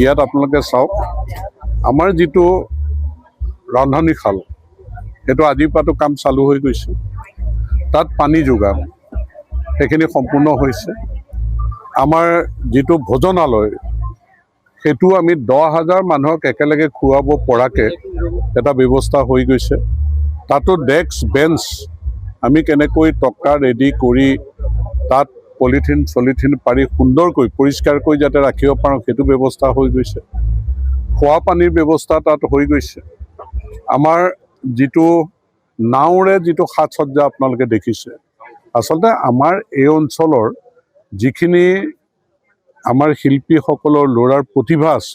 ইয়াত আপোনালোকে চাওক আমাৰ যিটো ৰান্ধনি খাল সেইটো আজিৰ পৰাটো কাম চালু হৈ গৈছে। তাত পানী যোগান সেইখিনি সম্পূৰ্ণ হৈছে। আমাৰ যিটো ভোজনালয় সেইটো আমি 10,000 মানুহক একেলগে খুৱাব পৰাকৈ এটা ব্যৱস্থা হৈ গৈছে। তাতো ডেস্ক বেঞ্চ আমি কেনেকৈ টকা ৰেডি কৰি তাত পলিথিন পাৰি সুন্দৰকৈ পৰিষ্কাৰকৈ যাতে ৰাখিব পাৰোঁ সেইটো ব্যৱস্থা হৈ গৈছে। খোৱা পানীৰ ব্যৱস্থা তাত হৈ গৈছে। আমাৰ যিটো নাওৰে যিটো সাজ সজ্জা আপোনালোকে দেখিছে, আচলতে আমাৰ এই অঞ্চলৰ যিখিনি আমাৰ শিল্পীসকলৰ ল'ৰাৰ প্ৰতিভা আছে,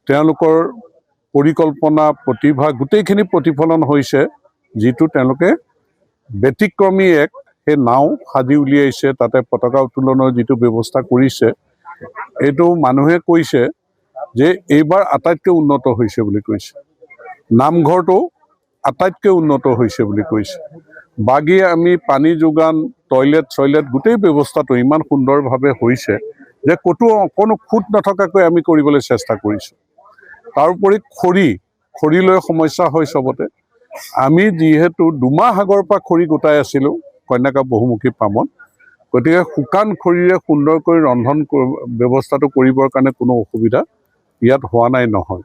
তেওঁলোকৰ পৰিকল্পনা প্ৰতিভা গোটেইখিনি প্ৰতিফলন হৈছে, যিটো তেওঁলোকে ব্যতিক্ৰমী সেই নাও সাজি উলিয়াইছে। তাতে পতাকা উত্তোলনৰ যিটো ব্যৱস্থা কৰিছে, এইটো মানুহে কৈছে যে এইবাৰ আটাইতকৈ উন্নত হৈছে বুলি কৈছে। নামঘৰটো আটাইতকৈ উন্নত হৈছে বুলি কৈছে। বাগী আমি পানী যোগান, টয়লেট গোটেই ব্যৱস্থাটো ইমান সুন্দৰভাৱে হৈছে যে কোনো খুঁত নথকাকৈ আমি কৰিবলৈ চেষ্টা কৰিছোঁ। তাৰোপৰি খৰি লৈ সমস্যা হয় চবতে। আমি যিহেতু 2 মাহ আগৰ পৰা খৰি গোটাই আছিলোঁ কন্যাকা বহুমুখী পামত, গতিকে শুকান খৰিৰে সুন্দৰকৈ ৰন্ধন ব্যৱস্থাটো কৰিবৰ কাৰণে কোনো অসুবিধা ইয়াত হোৱা নাই নহয়।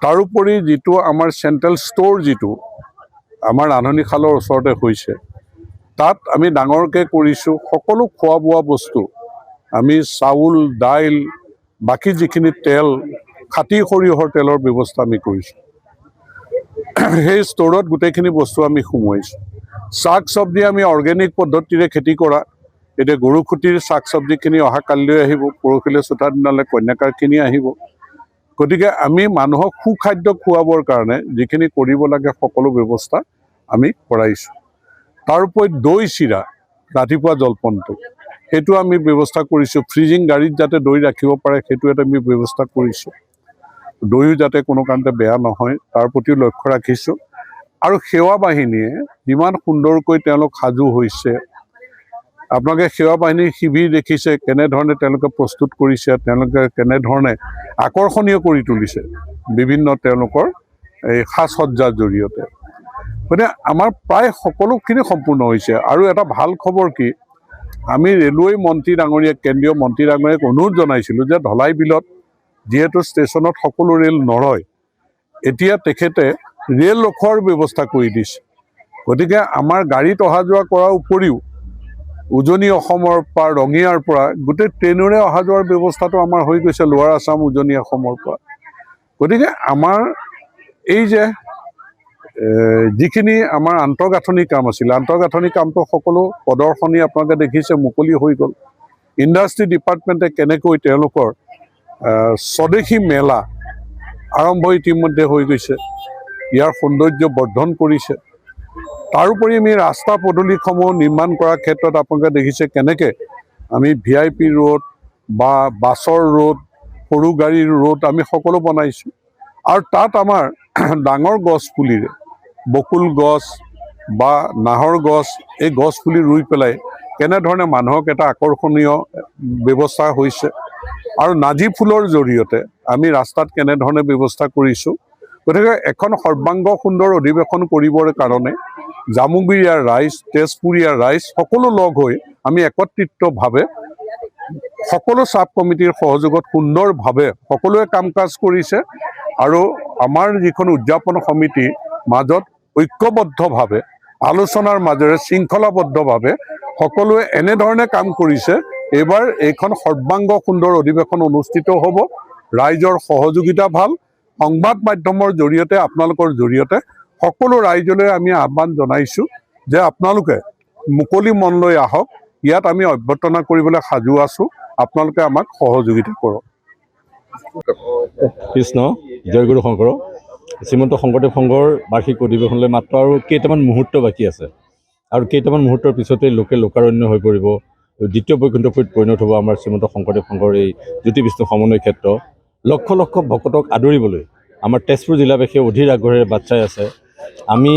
তাৰোপৰি যিটো আমাৰ চেণ্ট্ৰেল ষ্ট'ৰ যিটো আমাৰ ৰান্ধনি শালৰ ওচৰতে হৈছে, তাত আমি ডাঙৰকৈ কৰিছোঁ। সকলো খোৱা বোৱা বস্তু আমি চাউল, দাইল, বাকী যিখিনি তেল, খাটি সৰিয়হৰ তেলৰ ব্যৱস্থা আমি কৰিছোঁ। সেই ষ্ট'ৰত গোটেইখিনি বস্তু আমি সোমোৱাইছোঁ। শাক চব্জি আমি অৰ্গেনিক পদ্ধতিৰে খেতি কৰা। এতিয়া গৰুখুটিৰ শাক চব্জিখিনি অহা কালিলৈ আহিব, পৰহিলৈ চতুৰ্থা দিনালৈ কন্যাকাৰখিনি আহিব। গতিকে আমি মানুহক সুখাদ্য খুৱাবৰ কাৰণে যিখিনি কৰিব লাগে সকলো ব্যৱস্থা আমি কৰাইছোঁ। তাৰোপৰি দৈ চিৰা ৰাতিপুৱা জলপানটো সেইটো আমি ব্যৱস্থা কৰিছোঁ। ফ্ৰিজিং গাড়ীত যাতে দৈ ৰাখিব পাৰে সেইটো এটা আমি ব্যৱস্থা কৰিছোঁ। দৈও যাতে কোনো কাৰণতে বেয়া নহয় তাৰ প্ৰতিও লক্ষ্য ৰাখিছোঁ। আৰু সেৱা বাহিনীয়ে যিমান সুন্দৰকৈ তেওঁলোক সাজু হৈছে, আপোনালোকে সেৱা বাহিনীৰ শিবিৰ দেখিছে কেনেধৰণে তেওঁলোকে প্ৰস্তুত কৰিছে, তেওঁলোকে কেনেধৰণে আকৰ্ষণীয় কৰি তুলিছে বিভিন্ন তেওঁলোকৰ এই সাজ সজ্জাৰ জৰিয়তে। গতিকে আমাৰ প্ৰায় সকলোখিনি সম্পূৰ্ণ হৈছে। আৰু এটা ভাল খবৰ কি, আমি ৰেলৱে মন্ত্ৰী ডাঙৰীয়াক, কেন্দ্ৰীয় মন্ত্ৰী ডাঙৰীয়াক অনুৰোধ জনাইছিলোঁ যে ধলাই বিলত যিহেতু ষ্টেচনত সকলো ৰেল নৰয়, এতিয়া তেখেতে ৰেল ৰখোৱাৰ ব্যৱস্থা কৰি দিছে। গতিকে আমাৰ গাড়ীত অহা যোৱা কৰাৰ উপৰিও উজনি অসমৰ পৰা, ৰঙিয়াৰ পৰা গোটেই ট্ৰেইনেৰে অহা যোৱাৰ ব্যৱস্থাটো আমাৰ হৈ গৈছে, লোৱাৰ আছাম, উজনি অসমৰ পৰা। গতিকে আমাৰ এই যে যিখিনি আমাৰ আন্তঃগাঁথনি কাম আছিলে, আন্তঃগাঁথনি কামটো সকলো প্ৰদৰ্শনী আপোনালোকে দেখিছে মুকলি হৈ গ'ল। ইণ্ডাষ্ট্ৰী ডিপাৰ্টমেণ্টে কেনেকৈ তেওঁলোকৰ স্বদেশী মেলা আৰম্ভ ইতিমধ্যে হৈ গৈছে, ইয়াৰ সৌন্দৰ্য বৰ্ধন কৰিছে। তাৰোপৰি আমি ৰাস্তা পদূলিসমূহ নিৰ্মাণ কৰাৰ ক্ষেত্ৰত আপোনালোকে দেখিছে কেনেকৈ আমি VIP ৰোড বা বাছৰ ৰোড, সৰু গাড়ীৰ ৰোড আমি সকলো বনাইছোঁ। আৰু তাত আমাৰ ডাঙৰ গছ পুলিৰে, বকুল গছ বা নাহৰ গছ, এই গছ পুলি ৰুই পেলাই কেনেধৰণে মানুহক এটা আকৰ্ষণীয় ব্যৱস্থা হৈছে। আৰু নাজি ফুলৰ জৰিয়তে আমি ৰাস্তাত কেনেধৰণে ব্যৱস্থা কৰিছোঁ। গতিকে এখন সৰ্বাংগ সুন্দৰ অধিৱেশন কৰিবৰ কাৰণে জামুগুৰিয়াৰ ৰাইজ, তেজপুৰীয়াৰ ৰাইজ সকলো লগ হৈ আমি একত্ৰিতভাৱে সকলো চাব কমিটিৰ সহযোগত সুন্দৰভাৱে সকলোৱে কাম কাজ কৰিছে। আৰু আমাৰ যিখন উদযাপন সমিতি মাজত ঐক্যবদ্ধভাৱে আলোচনাৰ মাজেৰে শৃংখলাবদ্ধভাৱে সকলোৱে এনেধৰণে কাম কৰিছে। এইবাৰ এইখন সৰ্বাংগ সুন্দৰ অধিৱেশন অনুষ্ঠিত হ'ব। ৰাইজৰ সহযোগিতা ভাল। সংবাদ মাধ্যমৰ জৰিয়তে, আপোনালোকৰ জৰিয়তে সকলো ৰাইজলৈ আমি আহ্বান জনাইছোঁ যে আপোনালোকে মুকলি মন লৈ আহক। ইয়াত আমি অভ্যৰ্থনা কৰিবলৈ সাজু আছোঁ, আপোনালোকে আমাক সহযোগিতা কৰক। কৃষ্ণ জয়গুৰু শংকৰ। শ্ৰীমন্ত শংকৰদেৱ সংঘৰ বাৰ্ষিক অধিৱেশনলৈ মাত্ৰ আৰু কেইটামান মুহূৰ্ত বাকী আছে। আৰু কেইটামান মুহূৰ্তৰ পিছতে লোকাৰণ্য হৈ পৰিব। দ্বিতীয় বৈকুণ্ঠপুৰীত পৰিণত হ'ব আমাৰ শ্ৰীমন্ত শংকৰদেৱ সংঘৰ এই জ্যোতি বিষ্ণু সমন্বয় ক্ষেত্ৰ। লক্ষ লক্ষ ভকতক আদৰিবলৈ আমাৰ তেজপুৰ জিলাবাসীয়ে অধীৰ আগ্ৰহেৰে বাট চাই আছে। আমি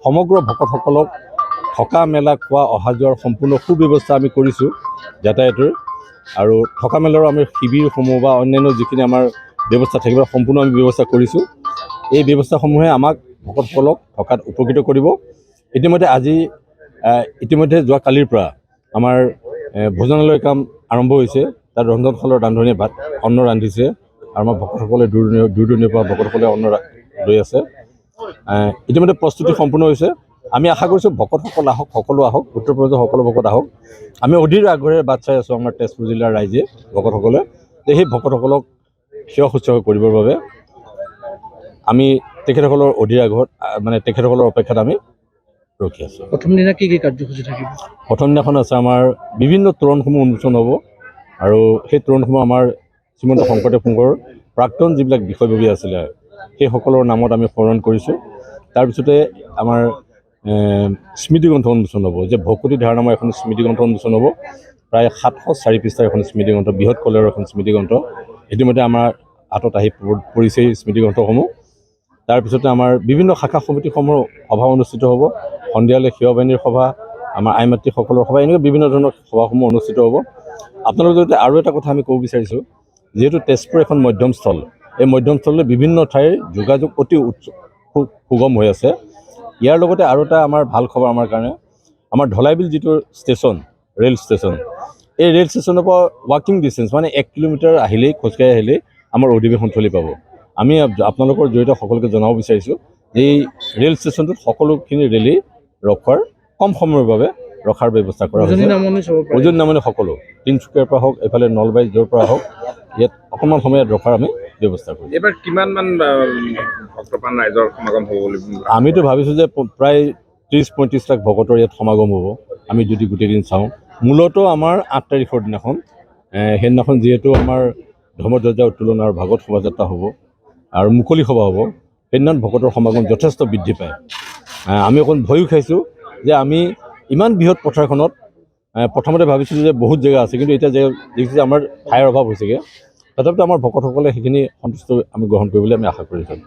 সমগ্ৰ ভকতসকলক থকা মেলা, খোৱা, অহা যোৱাৰ সম্পূৰ্ণ সুব্যৱস্থা আমি কৰিছোঁ যাতায়াতৰ। আৰু থকা মেলাৰো আমি শিবিৰসমূহ বা অন্যান্য যিখিনি আমাৰ ব্যৱস্থা থাকিব সম্পূৰ্ণ আমি ব্যৱস্থা কৰিছোঁ। এই ব্যৱস্থাসমূহে আমাক ভকতসকলক থকাত উপকৃত কৰিব। ইতিমধ্যে যোৱা কালিৰ পৰা আমাৰ ভোজনালয় কাম আৰম্ভ হৈছে। তাত ৰন্ধনশালৰ ৰান্ধনীয়ে অন্ন ৰান্ধিছে আৰু আমাৰ ভকতসকলে দূৰ দূৰণিৰ পৰা ভকতসকলে অন্ন লৈ আছে। ইতিমধ্যে প্ৰস্তুতি সম্পূৰ্ণ হৈছে। আমি আশা কৰিছোঁ ভকতসকল আহক, সকলো আহক, উত্তৰ প্ৰদেশৰ সকলো ভকত আহক। আমি অধীৰ আগ্ৰহেৰে বাট চাই আছোঁ আমাৰ তেজপুৰ জিলাৰ ৰাইজে, ভকতসকলে, যে সেই ভকতসকলক সেৱা শুশ্ৰূষা কৰিবৰ বাবে আমি তেখেতসকলৰ অধীৰ আগ্ৰহত তেখেতসকলৰ অপেক্ষাত আমি ৰখি আছোঁ। প্ৰথম দিনা কি কাৰ্যসূচী থাকিব? প্ৰথম দিনাখন আছে আমাৰ বিভিন্ন তোৰণসমূহ উন্মোচন হ'ব আৰু সেই তোৰণসমূহ আমাৰ শ্ৰীমন্ত শংকৰদেৱ সংঘৰ প্ৰাক্তন যিবিলাক বিষয়ববী আছিলে সেইসকলৰ নামত আমি স্মৰণ কৰিছোঁ। তাৰপিছতে আমাৰ স্মৃতিগ্ৰন্থ উন্মোচন হ'ব, যে ভকতি ধাৰা নামৰ এখন স্মৃতিগ্ৰন্থ উন্মোচন হ'ব। প্ৰায় 704 পৃষ্ঠাৰ এখন স্মৃতিগ্ৰন্থ, বৃহৎ কলেৰৰ এখন স্মৃতিগ্ৰন্থ। ইতিমধ্যে আমাৰ হাতত আহি পৰিছে এই স্মৃতিগ্ৰন্থসমূহ। তাৰপিছতে আমাৰ বিভিন্ন শাখা সমিতিসমূহৰ সভা অনুষ্ঠিত হ'ব। সন্ধিয়ালৈ সেৱা বাহিনীৰ সভা, আমাৰ আই মাতৃসকলৰ সভা, এনেকৈ বিভিন্ন ধৰণৰ সভাসমূহ অনুষ্ঠিত হ'ব। আপোনালোকৰ জৰিয়তে আৰু এটা কথা আমি ক'ব বিচাৰিছোঁ, যিহেতু তেজপুৰ এখন মধ্যমস্থল, এই মধ্যমস্থললৈ বিভিন্ন ঠাইৰ যোগাযোগ অতি সুগম হৈ আছে। ইয়াৰ লগতে আৰু এটা আমাৰ ভাল খবৰ আমাৰ কাৰণে, আমাৰ ঢলাইবিল যিটো ষ্টেচন, ৰেল ষ্টেচন, এই ৰেল ষ্টেচনৰ পৰা ৱাকিং ডিষ্টেঞ্চ, 1 কিলোমিটাৰ আহিলেই, খোজকাঢ়ি আহিলেই আমাৰ অধিৱেশনস্থলী পাব। আমি আপোনালোকৰ জৰিয়তে সকলোকে জনাব বিচাৰিছোঁ যে এই ৰেল ষ্টেচনটোত সকলোখিনি ৰেলেই ৰখাৰ কম সময়ৰ বাবে ৰখাৰ ব্যৱস্থা কৰা হৈছে। উজনি নামনি সকলো, তিনিচুকীয়াৰ পৰা হওক, এইফালে নলবাৰী য'ৰ পৰা হওক, ইয়াত অকণমান সময়ত ৰখাৰ আমি ব্যৱস্থা কৰিম। এইবাৰ কিমানমান ভক্তপ্ৰাণ ৰাইজৰ সমাগম হ'ব বুলি আমিতো ভাবিছোঁ যে প্ৰায় 30-35 লাখ ভকতৰ ইয়াত সমাগম হ'ব, আমি যদি গোটেই দিন চাওঁ। মূলতঃ আমাৰ 8 তাৰিখৰ দিনাখন, সেইদিনাখন যিহেতু আমাৰ ধৰ্মধ্বজা উত্তোলন আৰু ভাগৱত শোভাযাত্ৰা হ'ব আৰু মুকলি সভা হ'ব, সেইদিনাখন ভকতৰ সমাগম যথেষ্ট বৃদ্ধি পায়। আমি অকণ ভয়ো খাইছোঁ যে আমি ইমান বৃহৎ পথাৰখনত প্ৰথমতে ভাবিছিলোঁ যে বহুত জেগা আছে, কিন্তু এতিয়া দেখিছোঁ যে আমাৰ ঠাইৰ অভাৱ হৈছেগৈ। তথাপিতো আমাৰ ভকতসকলে সেইখিনি সন্তুষ্ট আমি গ্ৰহণ কৰিবলৈ আমি আশা কৰিছোঁ।